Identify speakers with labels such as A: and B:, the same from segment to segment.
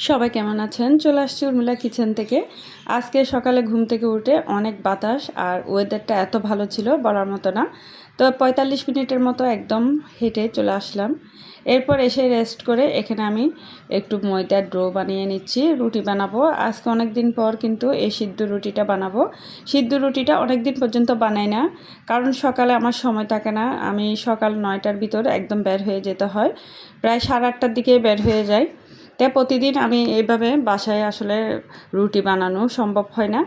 A: সবাই কেমন আছেন? চলে আসছি উর্মিলা কিচেন থেকে। আজকে সকালে ঘুম থেকে উঠে অনেক বাতাস আর ওয়েদারটা এত ভালো ছিল বলার মতো না। তো ৪৫ মিনিটের মতো একদম হেঁটে চলে আসলাম। এরপর এসে রেস্ট করে এখানে আমি একটু ময়দার ডো বানিয়ে নিচ্ছি, রুটি বানাবো। আজকে অনেক দিন পর কিন্তু এই সিদ্ধ রুটিটা বানাবো। সিদ্ধ রুটিটা অনেক দিন পর্যন্ত বানাই না, কারণ সকালে আমার সময় থাকে না। আমি সকাল ৯টার ভিতর একদম বের হয়ে যেতে হয়, প্রায় ৮:৩০টার দিকে বের হয়ে যাই। তাই প্রতিদিন আমি এইভাবে বাসায় আসলে রুটি বানানো সম্ভব হয় না।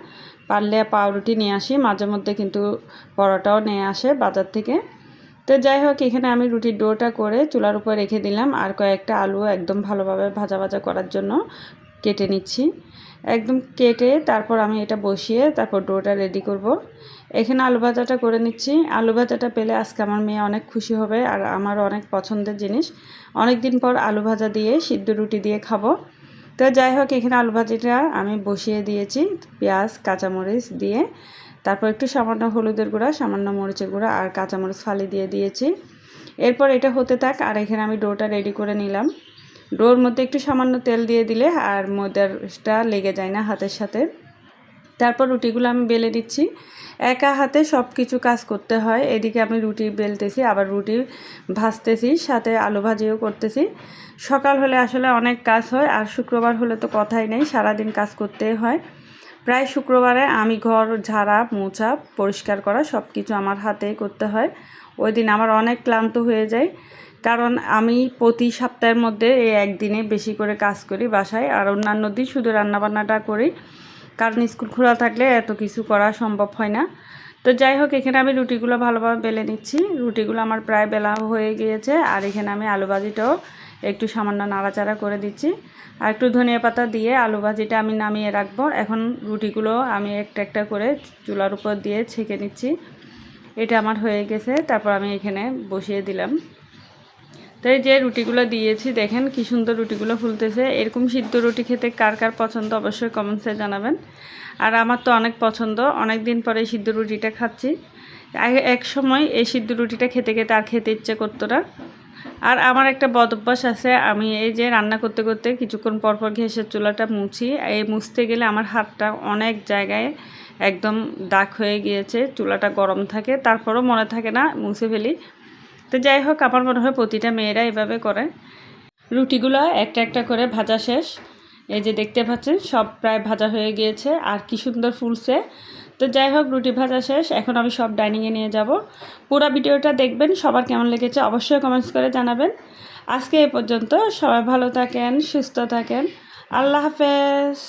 A: পারলে পাউরুটি নিয়ে আসি, মাঝে মধ্যে কিন্তু পরোটাও নিয়ে আসে বাজার থেকে। তো যাই হোক, এখানে আমি রুটির ডোটা করে চুলার উপর রেখে দিলাম, আর কয়েকটা আলু একদম ভালোভাবে ভাজা ভাজা করার জন্য কেটে নিচ্ছি। একদম কেটে তারপর আমি এটা বসিয়ে তারপর ডোটা রেডি করব। এখানে আলু ভাজাটা করে নিচ্ছি। আলু ভাজাটা পেলে আজকে আমার মেয়ে অনেক খুশি হবে, আর আমার অনেক পছন্দের জিনিস। অনেক দিন পর আলু ভাজা দিয়ে সিদ্ধ রুটি দিয়ে খাবো। তো যাই হোক, এখানে আলু ভাজিটা আমি বসিয়ে দিয়েছি পেঁয়াজ কাঁচামরিচ দিয়ে। তারপর একটু সামান্য হলুদের গুঁড়া, সামান্য মরিচের গুঁড়া আর কাঁচামরিচ ফালি দিয়ে দিয়েছি। এরপর এটা হতে থাক, আর এখানে আমি ডোটা রেডি করে নিলাম। ডোর মধ্যে একটু সামান্য তেল দিয়ে দিলে আর ময়দাটা লেগে যায় না হাতের সাথে। তারপর রুটিগুলো আমি বেলে দিচ্ছি। একা হাতে সব কিছু কাজ করতে হয়। এদিকে আমি রুটি বেলতেছি, আবার রুটি ভাজতেছি, সাথে আলু ভাজিও করতেছি। সকাল হলে আসলে অনেক কাজ হয়, আর শুক্রবার হলে তো কথাই নেই, সারাদিন কাজ করতেই হয়। প্রায় শুক্রবারে আমি ঘর ঝাড়া মোছা পরিষ্কার করা সব কিছু আমার হাতেই করতে হয়। ওই দিন আমার অনেক ক্লান্ত হয়ে যায়, কারণ আমি প্রতি সপ্তাহের মধ্যে এই একদিনে বেশি করে কাজ করি বাসায়, আর অন্যান্য দিন শুধু রান্নাবান্নাটা করি, কারণ স্কুল খোলা থাকলে এত কিছু করা সম্ভব হয় না। তো যাই হোক, এখানে আমি রুটিগুলো ভালোভাবে বেলে নিচ্ছি। রুটিগুলো আমার প্রায় বেলা হয়ে গিয়েছে, আর এখানে আমি আলু ভাজিটাও একটু সামান্য নাড়াচাড়া করে দিচ্ছি। আর একটু ধনিয়া পাতা দিয়ে আলু ভাজিটা আমি নামিয়ে রাখবো। এখন রুটিগুলো আমি একটা একটা করে চুলার উপর দিয়ে ছেঁকে নিচ্ছি। এটা আমার হয়ে গেছে, তারপর আমি এখানে বসিয়ে দিলাম। তো এই যে রুটিগুলো দিয়েছি, দেখেন কি সুন্দর রুটিগুলো ফুলতেছে। এরকম সিদ্ধ রুটি খেতে কার কার পছন্দ অবশ্যই কমেন্টসে জানাবেন। আর আমার তো অনেক পছন্দ, অনেক দিন পরে সিদ্ধ রুটিটা খাচ্ছি। এক সময় এই সিদ্ধ রুটিটা খেতে খেতে আর খেতে ইচ্ছে করতো না। আর আমার একটা বদ অভ্যাস আছে, আমি এই যে রান্না করতে করতে কিছুক্ষণ পরপর গ্যাসের চুলাটা মুছি। এই মুছতে গেলে আমার হাতটা অনেক জায়গায় একদম দাগ হয়ে গিয়েছে। চুলাটা গরম থাকে, তারপরও মনে থাকে না, মুছে ফেলি। তো যাই হোক, আমার মনে হয় প্রতিটা মেয়েরা এভাবে করে। রুটিগুলো একটা একটা করে ভাজা শেষ। এই যে দেখতে পাচ্ছেন সব প্রায় ভাজা হয়ে গিয়েছে, আর কি সুন্দর ফুলছে। তো যাই হোক, রুটি ভাজা শেষ। এখন আমি সব ডাইনিংয়ে নিয়ে যাব। পুরো ভিডিওটা দেখবেন, সবার কেমন লেগেছে অবশ্যই কমেন্টস করে জানাবেন। আজকে এ পর্যন্ত, সবাই ভালো থাকেন, সুস্থ থাকেন। আল্লাহ হাফেজ।